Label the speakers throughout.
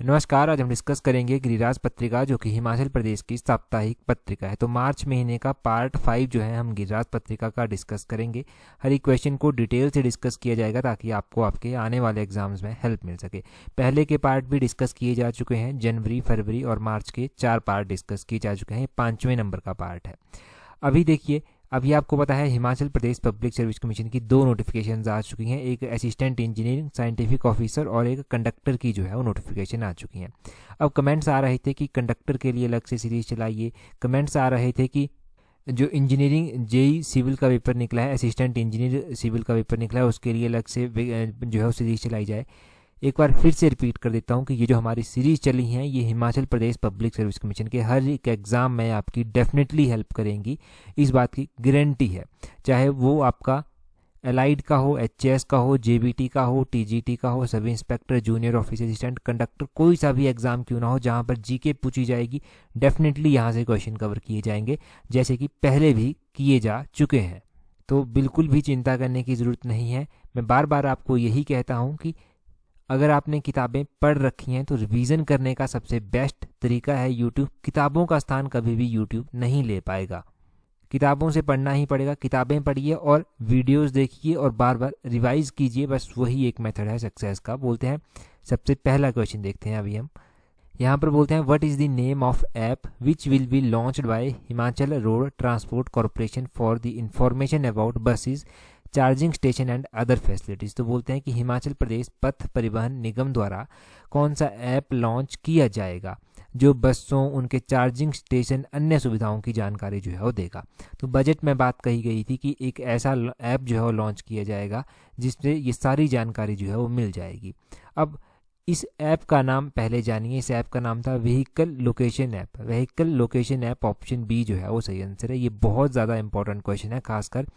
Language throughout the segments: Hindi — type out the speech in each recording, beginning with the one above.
Speaker 1: नमस्कार। आज हम डिस्कस करेंगे गिरिराज पत्रिका जो कि हिमाचल प्रदेश की साप्ताहिक पत्रिका है। तो मार्च महीने का पार्ट 5 जो है हम गिरिराज पत्रिका का डिस्कस करेंगे। हर एक क्वेश्चन को डिटेल से डिस्कस किया जाएगा ताकि आपको आपके आने वाले एग्जाम्स में हेल्प मिल सके। पहले के पार्ट भी डिस्कस किए जा चुके हैं, जनवरी, फरवरी और मार्च के 4 पार्ट डिस्कस किए जा चुके हैं। 5वें नंबर का पार्ट है। अभी देखिए, अभी आपको पता है Himachal Pradesh public service commission की 2 नोटिफिकेशंस आ चुकी हैं। एक असिस्टेंट इंजीनियरिंग साइंटिफिक ऑफिसर और एक कंडक्टर की जो है वो नोटिफिकेशन आ चुकी हैं। अब कमेंट्स आ रहे थे कि कंडक्टर के लिए अलग से सीरीज चलाइए। कमेंट्स आ रहे थे कि जो इंजीनियरिंग जेई सिविल का पेपर निकला है, असिस्टेंट इंजीनियर सिविल का पेपर निकला है, उसके लिए अलग से जो है वो सीरीज चलाई जाए। एक बार फिर से रिपीट कर देता हूँ कि ये जो हमारी सीरीज़ चली हैं ये Himachal Pradesh public service commission के हर एक एग्ज़ाम में आपकी डेफिनेटली हेल्प करेंगी, इस बात की गारंटी है। चाहे वो आपका एलाइड का हो, एचएएस का हो, जेबीटी का हो, टीजीटी का हो, sub inspector, junior office assistant, conductor, कोई सा भी एग्ज़ाम क्यों ना हो जहाँ पर जीके पूछी जाएगी, डेफिनेटली यहाँ से क्वेश्चन कवर किए जाएंगे, जैसे कि पहले भी किए जा चुके हैं। तो बिल्कुल भी चिंता करने की ज़रूरत नहीं है। मैं बार बार आपको यही कहता हूँ कि अगर आपने किताबें पढ़ रखी हैं तो रिवीजन करने का सबसे बेस्ट तरीका है यूट्यूब। किताबों का स्थान कभी भी यूट्यूब नहीं ले पाएगा। किताबों से पढ़ना ही पड़ेगा। किताबें पढ़िए और वीडियोस देखिए और बार बार रिवाइज कीजिए, बस वही एक मेथड है सक्सेस का। बोलते हैं सबसे पहला क्वेश्चन देखते हैं अभी हम यहाँ पर। बोलते हैं what is the name of app which will be launched by Himachal road transport corporation for the information about buses, charging station and other facilities. तो बोलते हैं कि हिमाचल प्रदेश पथ परिवहन निगम द्वारा कौन सा ऐप लॉन्च किया जाएगा जो बसों, उनके चार्जिंग स्टेशन, अन्य सुविधाओं की जानकारी जो है वो देगा। तो बजट में बात कही गई थी कि एक ऐसा ऐप जो है वो लॉन्च किया जाएगा जिससे ये सारी जानकारी जो है वो मिल जाएगी। अब इस ऐप का नाम पहले जानिए। इस ऐप का नाम था vehicle location app. Vehicle location app option B जो है वो सही आंसर है। ये बहुत ज़्यादा इंपॉर्टेंट क्वेश्चन है, खासकर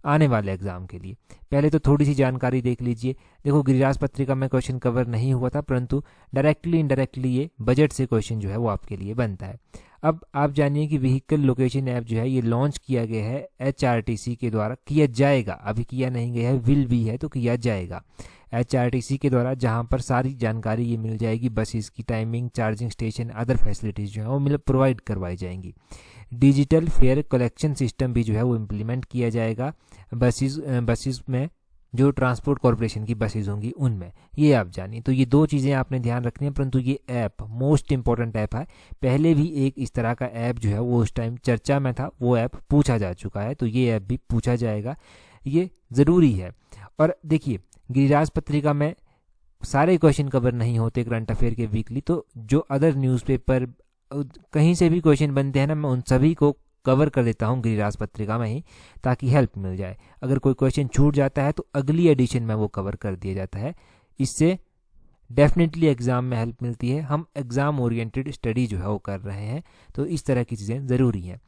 Speaker 1: आने वाले एग्जाम के लिए। पहले तो थोड़ी सी जानकारी देख लीजिए। देखो, गिरिराज पत्रिका में क्वेश्चन कवर नहीं हुआ था, परंतु डायरेक्टली इनडायरेक्टली ये बजट से क्वेश्चन जो है वो आपके लिए बनता है। अब आप जानिए कि व्हीकल लोकेशन ऐप जो है ये लॉन्च किया गया है एचआरटीसी के द्वारा। किया जाएगा, अभी किया नहीं गया है, विल भी है तो किया जाएगा एचआरटीसी के द्वारा, जहां पर सारी जानकारी ये मिल जाएगी। बसेस की timing, charging station, other facilities जो है वो प्रोवाइड करवाई जाएंगी। डिजिटल फेयर कलेक्शन सिस्टम भी जो है वो इम्प्लीमेंट किया जाएगा बसेस में, जो ट्रांसपोर्ट कॉरपोरेशन की बसेस होंगी उनमें। ये आप जानिए। तो ये 2 चीज़ें आपने ध्यान रखनी है। परंतु ये ऐप मोस्ट इंपॉर्टेंट ऐप है। पहले भी एक इस तरह का ऐप जो है वो उस टाइम चर्चा में था, वो ऐप पूछा जा चुका है, तो ये ऐप भी पूछा जाएगा, ये ज़रूरी है। और देखिए, गिरिराज पत्रिका में सारे क्वेश्चन कवर नहीं होते करंट अफेयर के वीकली, तो जो अदर न्यूज़पेपर कहीं से भी क्वेश्चन बनते हैं ना, मैं उन सभी को कवर कर देता हूँ गिरिराज पत्रिका में ही, ताकि हेल्प मिल जाए। अगर कोई क्वेश्चन छूट जाता है तो अगली एडिशन में वो कवर कर दिया जाता है। इससे डेफिनेटली एग्ज़ाम में हेल्प मिलती है। हम एग्ज़ाम ओरिएंटेड स्टडी जो है वो कर रहे हैं, तो इस तरह की चीज़ें ज़रूरी हैं।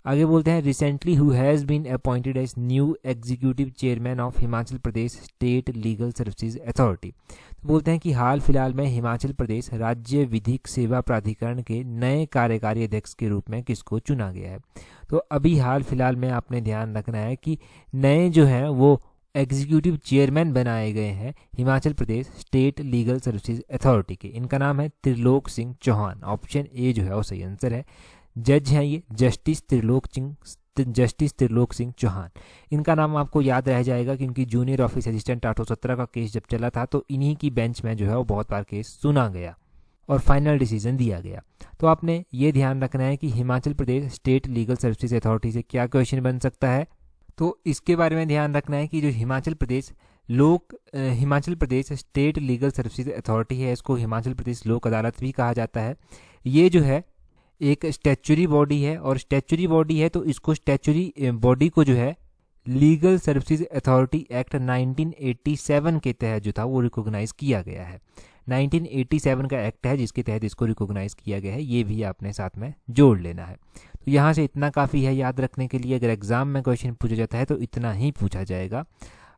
Speaker 1: आगे बोलते हैं recently who has been appointed as new executive chairman of Himachal Pradesh state legal services authority. तो बोलते हैं कि हाल फिलहाल में हिमाचल प्रदेश राज्य विधिक सेवा प्राधिकरण के नए कार्यकारी अध्यक्ष के रूप में किसको चुना गया है। तो अभी हाल फिलहाल में आपने ध्यान रखना है कि नए जो हैं वो एग्जीक्यूटिव चेयरमैन बनाए गए हैं Himachal Pradesh state legal services authority के। इनका नाम है त्रिलोक सिंह चौहान। ऑप्शन ए जो है वो सही आंसर है। जज हैं ये जस्टिस त्रिलोक सिंह चौहान। इनका नाम आपको याद रह जाएगा क्योंकि जूनियर ऑफिस असिस्टेंट 817 का केस जब चला था तो इन्हीं की बेंच में जो है वो बहुत बार केस सुना गया और फाइनल डिसीजन दिया गया। तो आपने ये ध्यान रखना है कि Himachal Pradesh state legal services authority से क्या क्वेश्चन बन सकता है। तो इसके बारे में ध्यान रखना है कि जो Himachal Pradesh state legal services authority है, इसको हिमाचल प्रदेश लोक अदालत भी कहा जाता है। ये जो है एक स्टैच्यूरी बॉडी है, और स्टैच्यूरी बॉडी है तो इसको स्टैच्यूरी बॉडी को जो है लीगल सर्विसेज अथॉरिटी एक्ट 1987 के तहत जो था वो रिकॉग्नाइज किया गया है। 1987 का एक्ट है जिसके तहत इसको रिकॉग्नाइज किया गया है, ये भी आपने साथ में जोड़ लेना है। तो यहाँ से इतना काफ़ी है याद रखने के लिए। अगर एग्जाम में क्वेश्चन पूछा जाता है तो इतना ही पूछा जाएगा।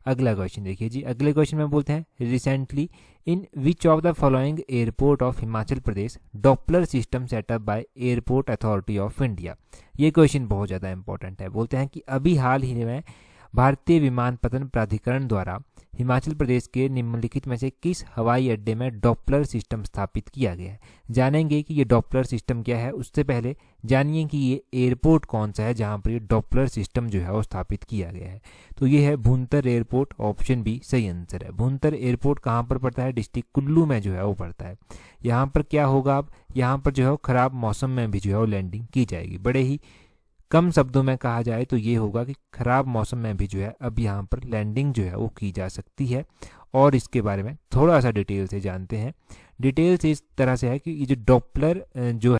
Speaker 1: अगला क्वेश्चन देखिए जी। अगले क्वेश्चन में बोलते हैं recently in which of the following airport of Himachal Pradesh Doppler system setup by airport authority of India. ये क्वेश्चन बहुत ज़्यादा इंपॉर्टेंट है। बोलते हैं कि अभी हाल ही में भारतीय विमानपत्तन प्राधिकरण द्वारा हिमाचल प्रदेश के निम्नलिखित में से किस हवाई अड्डे में डॉपलर सिस्टम स्थापित किया गया है। जानेंगे कि ये डॉपलर सिस्टम क्या है, उससे पहले जानिए कि ये एयरपोर्ट कौन सा है जहाँ पर ये डॉपलर सिस्टम जो है वो स्थापित किया गया है। तो ये है भुंतर एयरपोर्ट, ऑप्शन बी सही आंसर है। भुंतर एयरपोर्ट कहाँ पर पड़ता है, डिस्ट्रिक्ट कुल्लू में जो है वो पड़ता है। यहाँ पर क्या होगा, अब यहाँ पर जो है वो खराब मौसम में भी जो है वो लैंडिंग की जाएगी। बड़े ही कम शब्दों में कहा जाए तो ये होगा कि खराब मौसम में भी जो है अब यहाँ पर लैंडिंग जो है वो की जा सकती है। और इसके बारे में थोड़ा सा डिटेल से जानते हैं। डिटेल से इस तरह से है कि ये जो डॉपलर जो है,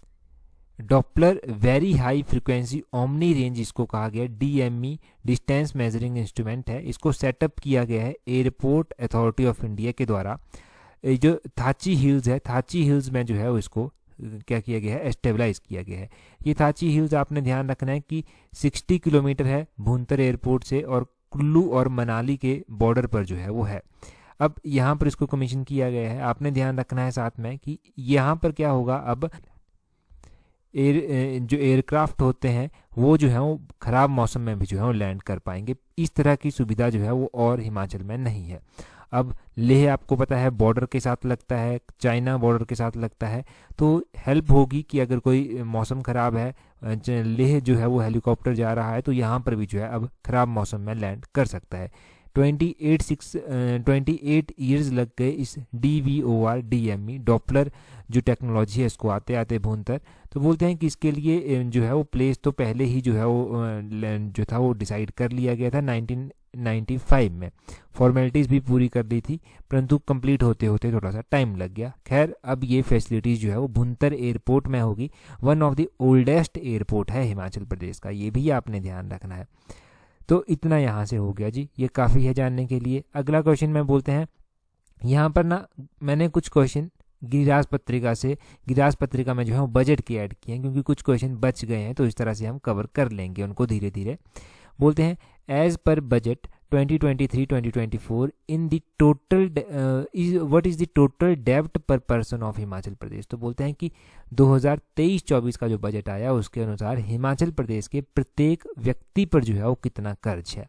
Speaker 1: Doppler very high frequency omni range इसको कहा गया, DME डिस्टेंस मेजरिंग इंस्ट्रूमेंट है। इसको सेटअप किया गया है एयरपोर्ट अथॉरिटी ऑफ इंडिया के द्वारा। जो थाची हिल्स है, थाची हिल्स में जो है वो इसको क्या किया गया है, एस्टेबलाइज किया गया है। ये थाची हिल्स आपने ध्यान रखना है कि 60 किलोमीटर है भुंतर एयरपोर्ट से और कुल्लू और मनाली के बॉर्डर पर जो है वो है। अब यहाँ पर इसको कमीशन किया गया है। आपने ध्यान रखना है साथ में कि यहाँ पर क्या होगा, अब जो एयरक्राफ्ट होते हैं वो जो है वो ख़राब मौसम में भी जो है वो लैंड कर पाएंगे। इस तरह की सुविधा जो है वो और हिमाचल में नहीं है। अब लेह आपको पता है बॉर्डर के साथ लगता है, चाइना बॉर्डर के साथ लगता है, तो हेल्प होगी कि अगर कोई मौसम ख़राब है, लेह जो है वो हेलीकॉप्टर जा रहा है तो यहाँ पर भी जो है अब ख़राब मौसम में लैंड कर सकता है। 28 ईयर्स लग गए इस DVOR DME डॉपलर जो टेक्नोलॉजी है इसको आते आते भुंतर। तो बोलते हैं कि इसके लिए जो है वो प्लेस तो पहले ही जो है वो जो था वो डिसाइड कर लिया गया था 1995 में। फॉर्मेलिटीज़ भी पूरी कर ली थी, परंतु कंप्लीट होते होते थोड़ा सा टाइम लग गया। खैर अब ये फैसिलिटीज़ जो है वो भुंतर एयरपोर्ट में होगी। One of the oldest airport है हिमाचल प्रदेश का, ये भी आपने ध्यान रखना है। तो इतना यहाँ से हो गया जी, ये काफ़ी है जानने के लिए। अगला क्वेश्चन में बोलते हैं, यहाँ पर ना मैंने कुछ क्वेश्चन गिरिराज पत्रिका से, गिरिराज पत्रिका में जो है वो बजट के ऐड किए हैं क्योंकि कुछ क्वेश्चन बच गए हैं, तो इस तरह से हम कवर कर लेंगे उनको धीरे धीरे। बोलते हैं एज पर budget 2023-2024 in the total what is the total डेब्ट पर पर्सन ऑफ हिमाचल प्रदेश। तो बोलते हैं कि 2023-24 का जो बजट आया उसके अनुसार हिमाचल प्रदेश के प्रत्येक व्यक्ति पर जो है वो कितना कर्ज है।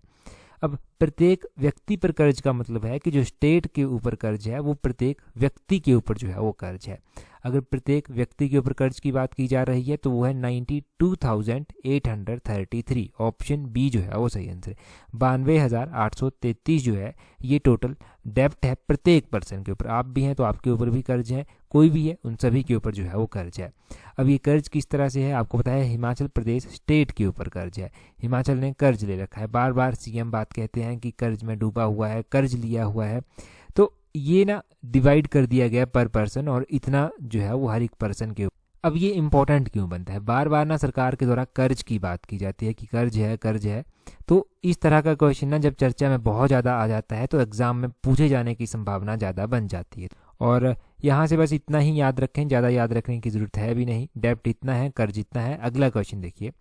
Speaker 1: अब प्रत्येक व्यक्ति पर कर्ज का मतलब है कि जो स्टेट के ऊपर कर्ज है वो प्रत्येक व्यक्ति के ऊपर जो है वो कर्ज है। अगर प्रत्येक व्यक्ति के ऊपर कर्ज की बात की जा रही है तो वो है 92,833, ऑप्शन बी जो है वो सही आंसर है। 92,833 जो है ये टोटल डेब्ट है प्रत्येक पर्सन के ऊपर। आप भी हैं तो आपके ऊपर भी कर्ज है, कोई भी है उन सभी के ऊपर जो है वो कर्ज है। अब ये कर्ज किस तरह से है आपको पता है, हिमाचल प्रदेश स्टेट के ऊपर कर्ज है। हिमाचल ने कर्ज ले रखा है, बार बार CM बात कहते हैं कि कर्ज में डूबा हुआ है, कर्ज लिया हुआ है। तो ये ना डिवाइड कर दिया गया पर पर्सन और इतना जो है वो हर एक पर्सन के ऊपर। अब ये इंपॉर्टेंट क्यों बनता है, बार बार ना सरकार के द्वारा कर्ज की बात की जाती है कि कर्ज है कर्ज है। तो इस तरह का क्वेश्चन ना जब चर्चा में बहुत ज़्यादा आ जाता है तो एग्जाम में पूछे जाने की संभावना ज़्यादा बन जाती है। और यहाँ से बस इतना ही याद रखें, ज़्यादा याद रखने की ज़रूरत है भी नहीं। डेब्ट इतना है, कर्ज इतना है। अगला क्वेश्चन देखिए,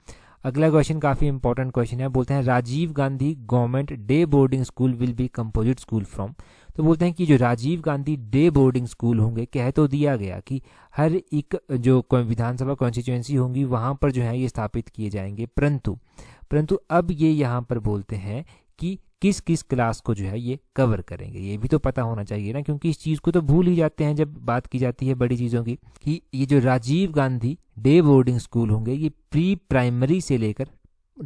Speaker 1: अगला क्वेश्चन काफ़ी इंपॉर्टेंट क्वेश्चन है। बोलते हैं Rajiv Gandhi government day boarding school will be composite school from. तो बोलते हैं कि जो Rajiv Gandhi day boarding school होंगे, कह तो दिया गया कि हर एक जो विधानसभा कॉन्स्टिट्यूएंसी होंगी वहाँ पर जो है ये स्थापित किए जाएंगे, परंतु अब ये यहाँ पर बोलते हैं कि किस किस क्लास को जो है ये कवर करेंगे। ये भी तो पता होना चाहिए ना, क्योंकि इस चीज़ को तो भूल ही जाते हैं जब बात की जाती है बड़ी चीज़ों की, कि ये जो Rajiv Gandhi day boarding school होंगे ये प्री प्राइमरी से लेकर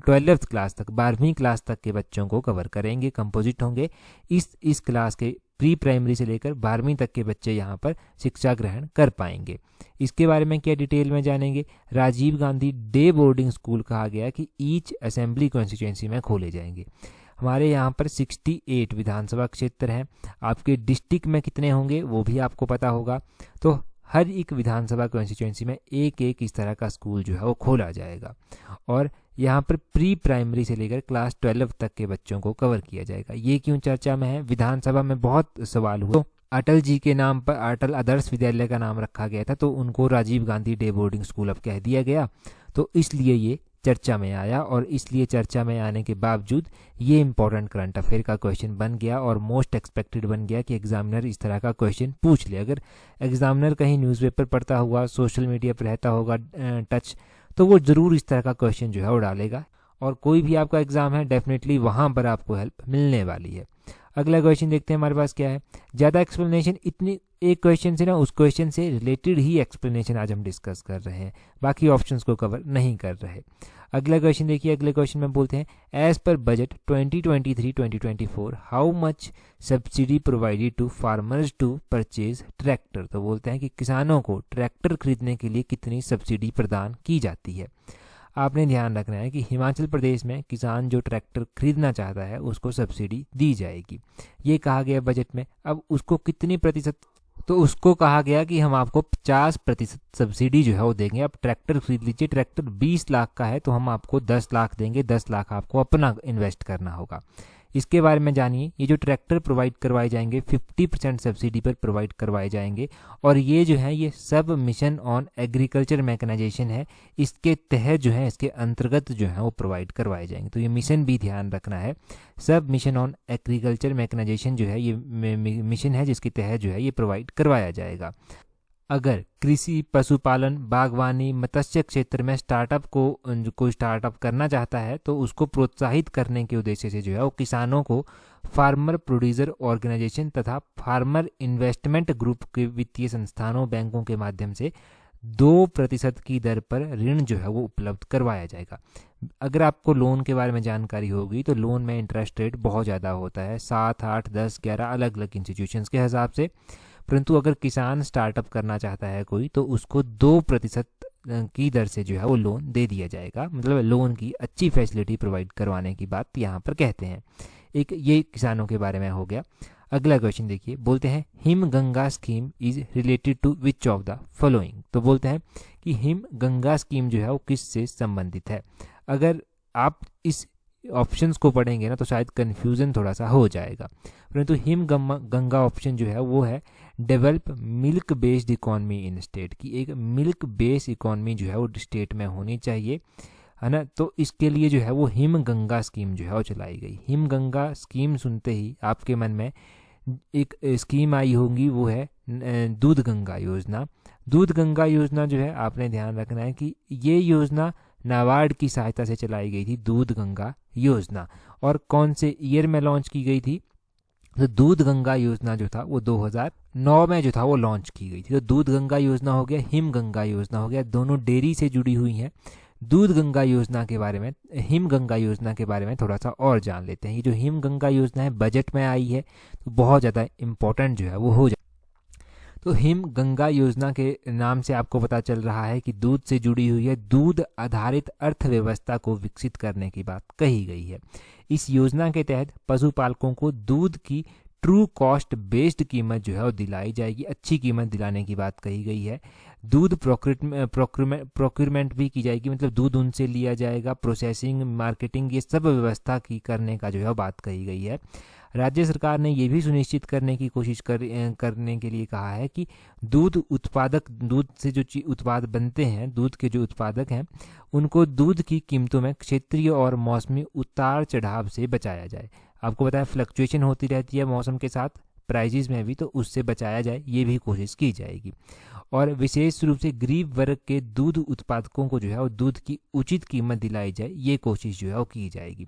Speaker 1: 12th क्लास तक, 12वीं क्लास तक के बच्चों को कवर करेंगे, कंपोजिट होंगे। इस क्लास के प्री प्राइमरी से लेकर 12वीं तक के बच्चे यहाँ पर शिक्षा ग्रहण कर पाएंगे। इसके बारे में क्या डिटेल में जानेंगे। Rajiv Gandhi day boarding school कहा गया कि ईच असेंबली कॉन्स्टिट्यूएंसी में खोले जाएंगे। हमारे यहाँ पर 68 विधानसभा क्षेत्र हैं। आपके डिस्ट्रिक्ट में कितने होंगे वो भी आपको पता होगा। तो हर एक विधानसभा कॉन्स्टिट्यूएंसी में एक एक इस तरह का स्कूल जो है वो खोला जाएगा और यहाँ पर प्री प्राइमरी से लेकर क्लास 12 तक के बच्चों को कवर किया जाएगा। ये क्यों चर्चा में है, विधानसभा में बहुत सवाल हुआ। तो अटल जी के नाम पर अटल आदर्श विद्यालय का नाम रखा गया था, तो उनको Rajiv Gandhi day boarding school अब कह दिया गया, तो इसलिए ये चर्चा में आया। और इसलिए चर्चा में आने के बावजूद ये इंपॉर्टेंट करंट अफेयर का क्वेश्चन बन गया और मोस्ट एक्सपेक्टेड बन गया कि एग्जामिनर इस तरह का क्वेश्चन पूछ ले। अगर एग्जामिनर कहीं न्यूज़पेपर पढ़ता हुआ, सोशल मीडिया पर रहता होगा टच, तो वो ज़रूर इस तरह का क्वेश्चन जो है वो डालेगा और कोई भी आपका एग्ज़ाम है डेफिनेटली वहाँ पर आपको हेल्प मिलने वाली है। अगला क्वेश्चन देखते हैं हमारे पास क्या है। ज़्यादा एक्सप्लेनेशन, इतनी एक क्वेश्चन से ना उस क्वेश्चन से रिलेटेड ही एक्सप्लेनेशन आज हम डिस्कस कर रहे हैं, बाकी ऑप्शंस को कवर नहीं कर रहे। अगला क्वेश्चन देखिए, अगले क्वेश्चन में बोलते हैं एज पर budget 2023-2024 how much subsidy provided to farmers to purchase tractor. तो बोलते हैं कि किसानों को ट्रैक्टर खरीदने के लिए कितनी सब्सिडी प्रदान की जाती है। आपने ध्यान रखना है कि हिमाचल प्रदेश में किसान जो ट्रैक्टर खरीदना चाहता है उसको सब्सिडी दी जाएगी, ये कहा गया बजट में। अब उसको कितनी प्रतिशत, तो उसको कहा गया कि हम आपको 50% सब्सिडी जो है वो देंगे। अब ट्रैक्टर खरीद लीजिए, ट्रैक्टर 20 लाख का है तो हम आपको 10 लाख देंगे, 10 लाख आपको अपना इन्वेस्ट करना होगा। इसके बारे में जानिए। ये जो ट्रैक्टर प्रोवाइड करवाए जाएंगे 50% सब्सिडी पर प्रोवाइड करवाए जाएंगे, और ये जो है ये सब मिशन ऑन एग्रीकल्चर मैकेनाइजेशन है, इसके तहत जो है, इसके अंतर्गत जो है वो प्रोवाइड करवाए जाएंगे। तो ये मिशन भी ध्यान रखना है, सब मिशन ऑन एग्रीकल्चर मैकेनाइजेशन जो है ये मिशन है जिसके तहत जो है ये प्रोवाइड करवाया जाएगा। अगर कृषि, पशुपालन, बागवानी, मत्स्य क्षेत्र में स्टार्टअप को कोई स्टार्टअप करना चाहता है तो उसको प्रोत्साहित करने के उद्देश्य से जो है वो किसानों को फार्मर प्रोड्यूसर ऑर्गेनाइजेशन तथा फार्मर इन्वेस्टमेंट ग्रुप के वित्तीय संस्थानों, बैंकों के माध्यम से 2% की दर पर ऋण जो है वो उपलब्ध करवाया जाएगा। अगर आपको लोन के बारे में जानकारी होगी तो लोन में इंटरेस्ट रेट बहुत ज़्यादा होता है, 7, 8, 10, 11 अलग अलग इंस्टीट्यूशंस के हिसाब से। परंतु अगर किसान स्टार्टअप करना चाहता है कोई तो उसको 2% की दर से जो है वो लोन दे दिया जाएगा। मतलब लोन की अच्छी फैसिलिटी प्रोवाइड करवाने की बात यहाँ पर कहते हैं। एक ये किसानों के बारे में हो गया। अगला क्वेश्चन देखिए, बोलते हैं Him Ganga scheme is related to which of the following. तो बोलते हैं कि हिम गंगा स्कीम जो है वो किससे संबंधित है। अगर आप इस ऑप्शंस को पढ़ेंगे ना तो शायद कन्फ्यूज़न थोड़ा सा हो जाएगा, परंतु हिम गंगा ऑप्शन जो है वो है डेवलप मिल्क बेस्ड इकॉनमी इन स्टेट, की एक मिल्क बेस्ड इकॉनमी जो है वो स्टेट में होनी चाहिए, है ना। तो इसके लिए जो है वो हिम गंगा स्कीम जो है वो चलाई गई। हिम गंगा स्कीम सुनते ही आपके मन में एक स्कीम आई होगी, वो है दूध गंगा योजना। दूध गंगा योजना जो है आपने ध्यान रखना है कि ये योजना नाबार्ड की सहायता से चलाई गई थी, दूध गंगा योजना। और कौन से ईयर में लॉन्च की गई थी, तो दूध गंगा योजना जो था वो 2009 में जो था वो लॉन्च की गई थी। तो दूध गंगा योजना हो गया, हिम गंगा योजना हो गया, दोनों डेयरी से जुड़ी हुई हैं। दूध गंगा योजना के बारे में, हिम गंगा योजना के बारे में थोड़ा सा और जान लेते हैं। ये जो हिम गंगा योजना है बजट में आई है तो बहुत ज़्यादा इम्पोर्टेंट जो है वो हो जाए। तो हिम गंगा योजना के नाम से आपको पता चल रहा है कि दूध से जुड़ी हुई है, दूध आधारित अर्थव्यवस्था को विकसित करने की बात कही गई है। इस योजना के तहत पशुपालकों को दूध की ट्रू कॉस्ट बेस्ड कीमत जो है वो दिलाई जाएगी, अच्छी कीमत दिलाने की बात कही गई है। दूध प्रोक्यूरमेंट भी की जाएगी, मतलब दूध उनसे लिया जाएगा, प्रोसेसिंग, मार्केटिंग, ये सब व्यवस्था की करने का जो है बात कही गई है। राज्य सरकार ने ये भी सुनिश्चित करने की कोशिश करने के लिए कहा है कि दूध उत्पादक, दूध से जो उत्पाद बनते हैं, दूध के जो उत्पादक हैं, उनको दूध की कीमतों में क्षेत्रीय और मौसमी उतार चढ़ाव से बचाया जाए। आपको पता है फ्लक्चुएशन होती रहती है मौसम के साथ, प्राइजेज में भी, तो उससे बचाया जाए, ये भी कोशिश की जाएगी। और विशेष रूप से गरीब वर्ग के दूध उत्पादकों को जो है वो दूध की उचित कीमत दिलाई जाए, ये कोशिश जो है वो की जाएगी।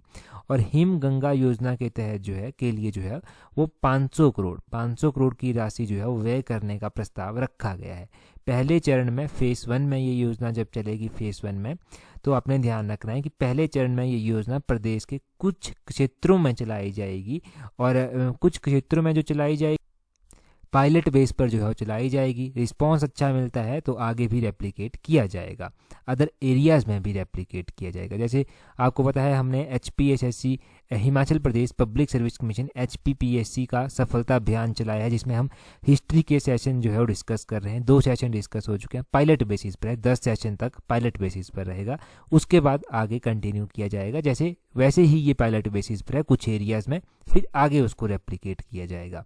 Speaker 1: और हिम गंगा योजना के तहत जो है के लिए जो है वो 500 करोड़ की राशि जो है वो व्यय करने का प्रस्ताव रखा गया है। पहले चरण में फेज़ 1 में ये योजना जब चलेगी, फेज़ 1 में, तो आपने ध्यान रखना है कि पहले चरण में ये योजना प्रदेश के कुछ क्षेत्रों में चलाई जाएगी, और कुछ क्षेत्रों में जो चलाई जाएगी पायलट बेस पर जो है वो चलाई जाएगी। रिस्पांस अच्छा मिलता है तो आगे भी रेप्लिकेट किया जाएगा, अदर एरियाज़ में भी रेप्लिकेट किया जाएगा। जैसे आपको पता है हमने HPSSC Himachal Pradesh public service commission HPPSC का सफलता अभियान चलाया है, जिसमें हम हिस्ट्री के सेशन जो है वो डिस्कस कर रहे हैं। 2 सेशन डिस्कस हो चुके हैं, पायलट बेसिस पर है, 10 सेशन तक पायलट बेसिस पर रहेगा, उसके बाद आगे कंटिन्यू किया जाएगा। जैसे वैसे ही ये पायलट बेसिस पर है कुछ एरियाज़ में, फिर आगे उसको रेप्लिकेट किया जाएगा।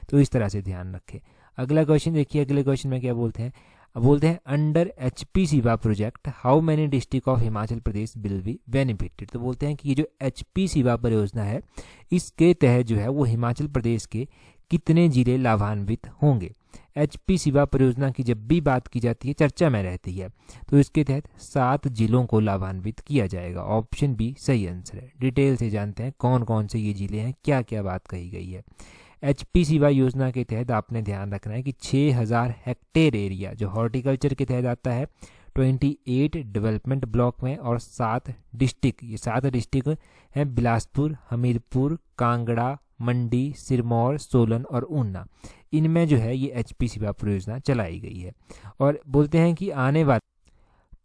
Speaker 1: तो इस तरह से ध्यान रखें। अगला क्वेश्चन देखिए, अगले क्वेश्चन में क्या बोलते हैं, बोलते हैं अंडर HP सिवा project how many district of Himachal Pradesh will be benefited. तो बोलते हैं कि ये जो HP सिवा परियोजना है इसके तहत जो है वो हिमाचल प्रदेश के कितने जिले लाभान्वित होंगे। एचपी सिवा परियोजना की जब भी बात की जाती है चर्चा में रहती है, तो इसके तहत 7 जिलों को लाभान्वित किया जाएगा। ऑप्शन बी सही आंसर है। डिटेल से जानते हैं कौन कौन से ये जिले हैं, क्या क्या बात कही गई है। एचपी सिवा योजना के तहत आपने ध्यान रखना है कि 6000 हेक्टेयर एरिया जो हॉर्टिकल्चर के तहत आता है 28 डेवलपमेंट ब्लॉक में और 7 डिस्ट्रिक्ट, ये 7 डिस्ट्रिक्ट हैं बिलासपुर, हमीरपुर, कांगड़ा, मंडी, सिरमौर, सोलन और ऊना। इनमें जो है ये एचपी सिवा परियोजना चलाई गई है और बोलते हैं कि आने वाले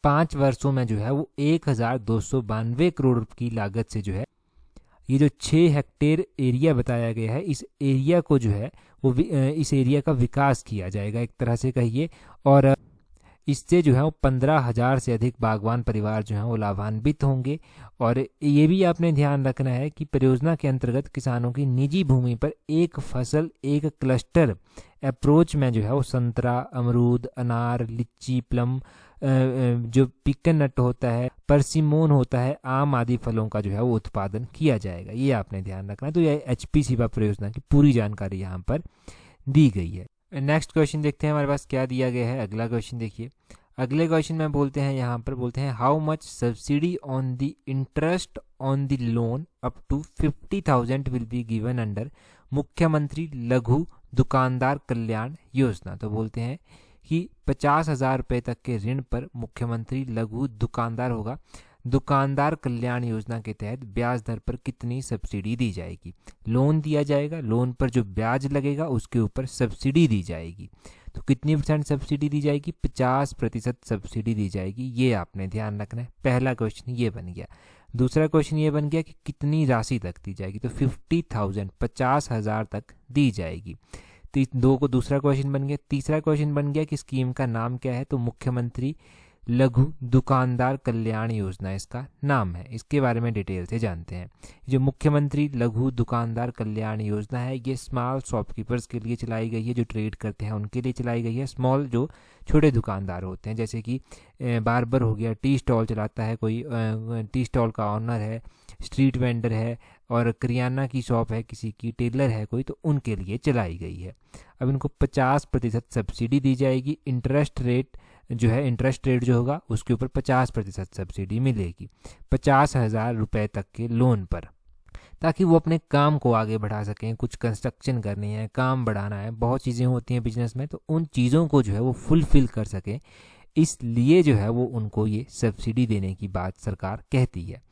Speaker 1: 5 वर्षों में जो है वो 1292 करोड़ की लागत से जो है ये जो 6 हेक्टेयर एरिया बताया गया है, इस एरिया को जो है वो इस एरिया का विकास किया जाएगा एक तरह से कहिए। और इससे जो है वो 15,000 से अधिक बागवान परिवार जो हैं वो लाभान्वित होंगे। और ये भी आपने ध्यान रखना है कि परियोजना के अंतर्गत किसानों की निजी भूमि पर एक फसल एक क्लस्टर अप्रोच में जो है वो संतरा, अमरूद, अनार, लीची, प्लम, जो पिकन नट होता है, परसिमोन होता है, आम आदि फलों का जो है वो उत्पादन किया जाएगा। ये आपने ध्यान रखना है। तो यह एचपी सिवा परियोजना की पूरी जानकारी यहाँ पर दी गई है। नेक्स्ट क्वेश्चन देखते हैं हमारे पास क्या दिया गया है। अगला क्वेश्चन देखिए। अगले क्वेश्चन में बोलते हैं यहाँ पर बोलते हैं how much subsidy on the interest on the loan up to 50,000 will be given under Mukhyamantri Laghu दुकानदार कल्याण योजना। तो बोलते हैं कि 50,000 रुपये तक के ऋण पर मुख्यमंत्री लघु दुकानदार कल्याण योजना के तहत ब्याज दर पर कितनी सब्सिडी दी जाएगी। लोन दिया जाएगा, लोन पर जो ब्याज लगेगा उसके ऊपर सब्सिडी दी जाएगी। तो कितनी % सब्सिडी दी जाएगी? 50% सब्सिडी दी जाएगी। ये आपने ध्यान रखना है। पहला क्वेश्चन ये बन गया। दूसरा क्वेश्चन ये बन गया कि कितनी राशि तक दी जाएगी। तो 50,000 तक दी जाएगी। तो 2 को दूसरा क्वेश्चन बन गया। तीसरा क्वेश्चन बन गया कि स्कीम का नाम क्या है। तो मुख्यमंत्री लघु दुकानदार कल्याण योजना इसका नाम है। इसके बारे में डिटेल से जानते हैं। जो मुख्यमंत्री लघु दुकानदार कल्याण योजना है ये स्मॉल शॉपकीपर्स के लिए चलाई गई है, जो ट्रेड करते हैं उनके लिए चलाई गई है। स्मॉल जो छोटे दुकानदार होते हैं, जैसे कि बार्बर हो गया, टी स्टॉल चलाता है कोई, टी स्टॉल का ऑनर है, स्ट्रीट वेंडर है और करियाना की शॉप है किसी की, टेलर है कोई, तो उनके लिए चलाई गई है। अब इनको 50% सब्सिडी दी जाएगी। इंटरेस्ट रेट जो होगा उसके ऊपर 50% सब्सिडी मिलेगी 50,000 रुपये तक के लोन पर, ताकि वो अपने काम को आगे बढ़ा सकें। कुछ कंस्ट्रक्शन करनी है, काम बढ़ाना है, बहुत चीज़ें होती हैं बिजनेस में, तो उन चीज़ों को जो है वो फुलफिल कर सकें, इसलिए जो है वो उनको ये सब्सिडी देने की बात सरकार कहती है।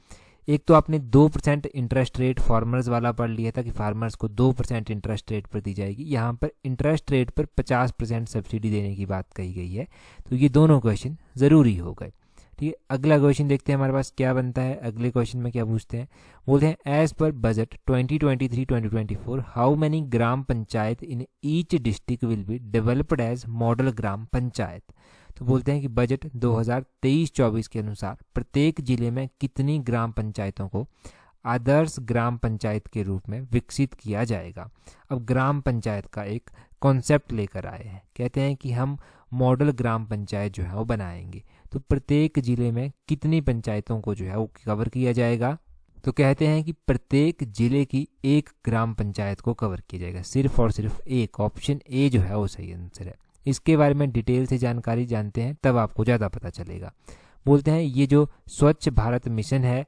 Speaker 1: एक तो आपने 2% इंटरेस्ट रेट फार्मर्स वाला पढ़ लिया था कि फार्मर्स को 2% इंटरेस्ट रेट पर दी जाएगी। यहाँ पर इंटरेस्ट रेट पर 50% सब्सिडी देने की बात कही गई है। तो ये दोनों क्वेश्चन ज़रूरी हो गए। ठीक है, अगला क्वेश्चन देखते हैं हमारे पास क्या बनता है। अगले क्वेश्चन में क्या पूछते हैं, बोलते हैं एज पर budget 2023-2024 how many gram panchayat in each district will be developed as model gram panchayat. तो बोलते हैं कि बजट 2023-24 के अनुसार प्रत्येक जिले में कितनी ग्राम पंचायतों को आदर्श ग्राम पंचायत के रूप में विकसित किया जाएगा। अब ग्राम पंचायत का एक कॉन्सेप्ट लेकर आए हैं, कहते हैं कि हम मॉडल ग्राम पंचायत जो है वो बनाएंगे। तो प्रत्येक जिले में कितनी पंचायतों को जो है वो कवर किया जाएगा। तो कहते हैं कि प्रत्येक जिले की एक ग्राम पंचायत को कवर किया जाएगा, सिर्फ और सिर्फ एक। ऑप्शन ए जो है वो सही आंसर है। इसके बारे में डिटेल से जानकारी जानते हैं तब आपको ज़्यादा पता चलेगा। बोलते हैं ये जो स्वच्छ भारत मिशन है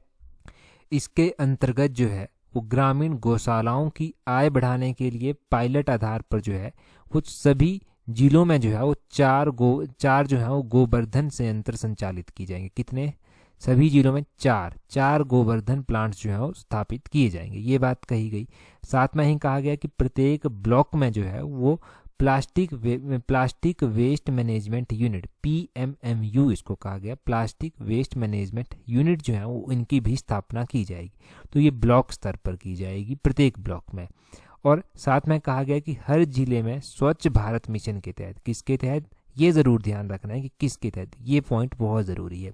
Speaker 1: इसके अंतर्गत जो है वो ग्रामीण गौशालाओं की आय बढ़ाने के लिए पायलट आधार पर जो है वो सभी जिलों में जो है वो चार जो है वो गोवर्धन संयंत्र संचालित की जाएंगे। कितने? सभी जिलों में चार गोवर्धन प्लांट्स जो है वो स्थापित किए जाएंगे, ये बात कही गई। साथ में ही कहा गया कि प्रत्येक ब्लॉक में जो है वो plastic waste management unit PMMU इसको कहा गया, प्लास्टिक वेस्ट मैनेजमेंट यूनिट जो है वो इनकी भी स्थापना की जाएगी। तो ये ब्लॉक स्तर पर की जाएगी प्रत्येक ब्लॉक में। और साथ में कहा गया कि हर जिले में स्वच्छ भारत मिशन के तहत, किसके तहत, ये ज़रूर ध्यान रखना है कि किसके तहत, ये पॉइंट बहुत ज़रूरी है।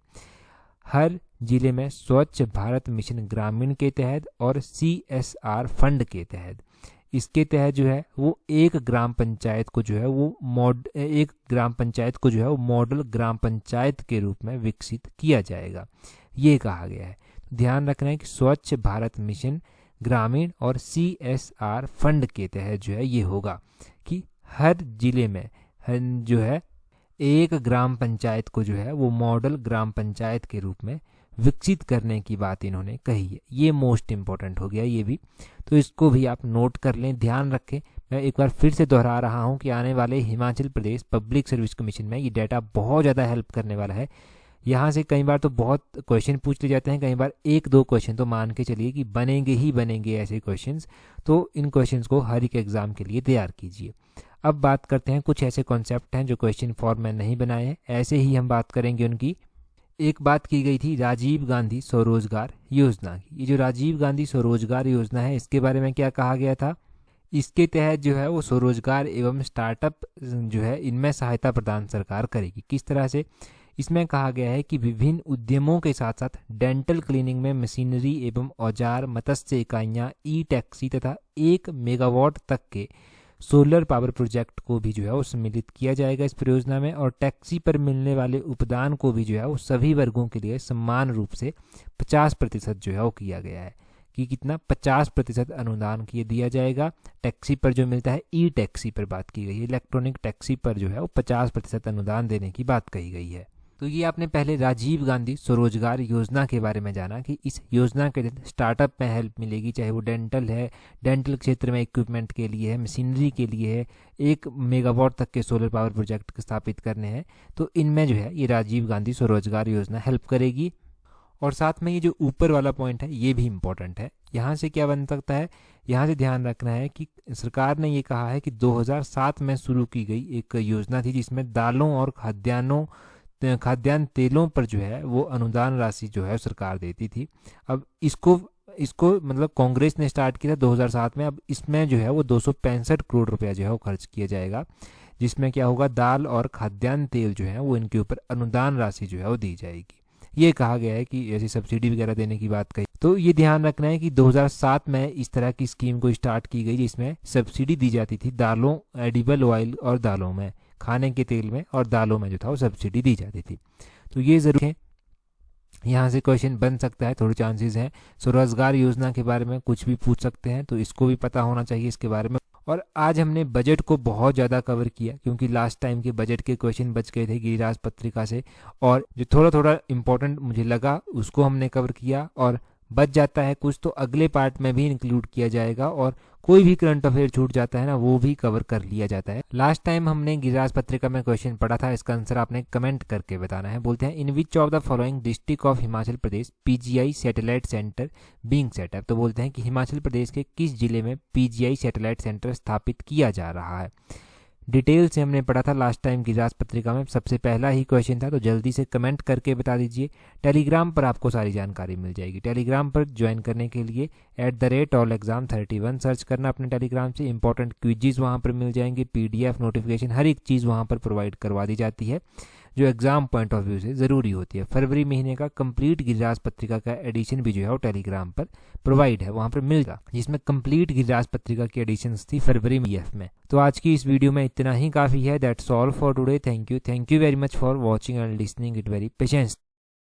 Speaker 1: हर जिले में स्वच्छ भारत मिशन ग्रामीण के तहत और CSR फंड के तहत, इसके तहत जो है वो एक ग्राम पंचायत को जो है वो मॉडल ग्राम पंचायत के रूप में विकसित किया जाएगा, ये कहा गया है। ध्यान रखना है कि स्वच्छ भारत मिशन ग्रामीण और CSR फंड के तहत जो है ये होगा कि हर जिले में जो है एक ग्राम पंचायत को जो है वो मॉडल ग्राम पंचायत के रूप में विकसित करने की बात इन्होंने कही है। ये मोस्ट इम्पोर्टेंट हो गया ये भी, तो इसको भी आप नोट कर लें, ध्यान रखें। मैं एक बार फिर से दोहरा रहा हूँ कि आने वाले Himachal Pradesh public service commission में ये डाटा बहुत ज़्यादा हेल्प करने वाला है। यहाँ से कई बार तो बहुत क्वेश्चन पूछ लिए जाते हैं, कई बार एक दो क्वेश्चन तो मान के चलिए कि बनेंगे ही बनेंगे ऐसे क्वेश्चंस, तो इन क्वेश्चंस को हर एक एग्जाम के लिए तैयार कीजिए। अब बात करते हैं कुछ ऐसे कॉन्सेप्ट हैं जो क्वेश्चन फॉर्म में नहीं बनाए हैं, ऐसे ही हम बात करेंगे उनकी। एक बात की गई थी राजीव गांधी स्वरोजगार योजना की। ये जो राजीव गांधी स्वरोजगार योजना है इसके बारे में क्या कहा गया था, इसके तहत जो है वो स्वरोजगार एवं स्टार्टअप जो है इनमें सहायता प्रदान सरकार करेगी। किस तरह से, इसमें कहा गया है कि विभिन्न उद्यमों के साथ साथ डेंटल क्लीनिंग में मशीनरी एवं औजार, मत्स्य इकाइयाँ, ई टैक्सी तथा 1 मेगावाट तक के सोलर पावर प्रोजेक्ट को भी जो है वो सम्मिलित किया जाएगा इस परियोजना में। और टैक्सी पर मिलने वाले उपदान को भी जो है वो सभी वर्गों के लिए समान रूप से 50% जो है वो किया गया है कि कितना 50% अनुदान किए दिया जाएगा। टैक्सी पर जो मिलता है, ई टैक्सी पर बात की गई है, इलेक्ट्रॉनिक टैक्सी पर जो है वो 50% अनुदान देने की बात कही गई है। तो ये आपने पहले राजीव गांधी स्वरोजगार योजना के बारे में जाना कि इस योजना के तहत स्टार्टअप में हेल्प मिलेगी, चाहे वो डेंटल है, डेंटल क्षेत्र में इक्विपमेंट के लिए है, मशीनरी के लिए है, 1 मेगावाट तक के सोलर पावर प्रोजेक्ट स्थापित करने हैं, तो इनमें जो है ये राजीव गांधी स्वरोजगार योजना हेल्प करेगी। और साथ में ये जो ऊपर वाला पॉइंट है ये भी इम्पोर्टेंट है। यहाँ से क्या बन सकता है, यहाँ से ध्यान रखना है कि सरकार ने ये कहा है कि 2007 में शुरू की गई एक योजना थी जिसमें दालों और खाद्यान्न तेलों पर जो है वो अनुदान राशि जो है सरकार देती थी। अब इसको मतलब कांग्रेस ने स्टार्ट किया था 2007 में। अब इसमें जो है वो 265 करोड़ रुपया जो है वो खर्च किया जाएगा, जिसमें क्या होगा, दाल और खाद्यान्न तेल जो है वो इनके ऊपर अनुदान राशि जो है वो दी जाएगी। ये कहा गया है कि ऐसी सब्सिडी वगैरह देने की बात कही। तो ये ध्यान रखना है कि 2007 में इस तरह की स्कीम को स्टार्ट की गई जिसमें सब्सिडी दी जाती थी दालों, एडिबल ऑयल और दालों में, खाने के तेल में और दालों में जो था वो सब्सिडी दी जाती थी। तो ये ज़रूर है, यहाँ से क्वेश्चन बन सकता है, थोड़े चांसेस हैं। स्वरोजगार योजना के बारे में कुछ भी पूछ सकते हैं, तो इसको भी पता होना चाहिए इसके बारे में। और आज हमने बजट को बहुत ज़्यादा कवर किया क्योंकि लास्ट टाइम के बजट के क्वेश्चन बच गए थे गिरिराज पत्रिका से, और जो थोड़ा थोड़ा इम्पोर्टेंट मुझे लगा उसको हमने कवर किया, और बच जाता है कुछ तो अगले पार्ट में भी इंक्लूड किया जाएगा, और कोई भी करंट अफेयर छूट जाता है ना वो भी कवर कर लिया जाता है। लास्ट टाइम हमने गिरिराज पत्रिका में क्वेश्चन पढ़ा था, इसका आंसर आपने कमेंट करके बताना है। बोलते हैं in which of the following district of Himachal Pradesh PGI satellite centre being set up. तो बोलते हैं कि हिमाचल प्रदेश के किस जिले में PGI सैटेलाइट सेंटर स्थापित किया जा रहा है। डिटेल से हमने पढ़ा था लास्ट टाइम गिरिराज पत्रिका में, सबसे पहला ही क्वेश्चन था, तो जल्दी से कमेंट करके बता दीजिए। टेलीग्राम पर आपको सारी जानकारी मिल जाएगी। टेलीग्राम पर ज्वाइन करने के लिए @allexam31 सर्च करना अपने टेलीग्राम से। इंपॉर्टेंट क्विजेज वहाँ पर मिल जाएंगे, PDF नोटिफिकेशन, हर एक चीज़ वहाँ पर प्रोवाइड करवा दी जाती है जो एग्जाम पॉइंट ऑफ व्यू से ज़रूरी होती है। फरवरी महीने का कंप्लीट गिरिराज पत्रिका का एडिशन भी जो है वो टेलीग्राम पर प्रोवाइड है, वहाँ पर मिलेगा, जिसमें कंप्लीट गिरिराज पत्रिका की एडिशंस थी फरवरी में में। तो आज की इस वीडियो में इतना ही काफ़ी है। That's all for today. Thank you very much for watching and listening it very patience.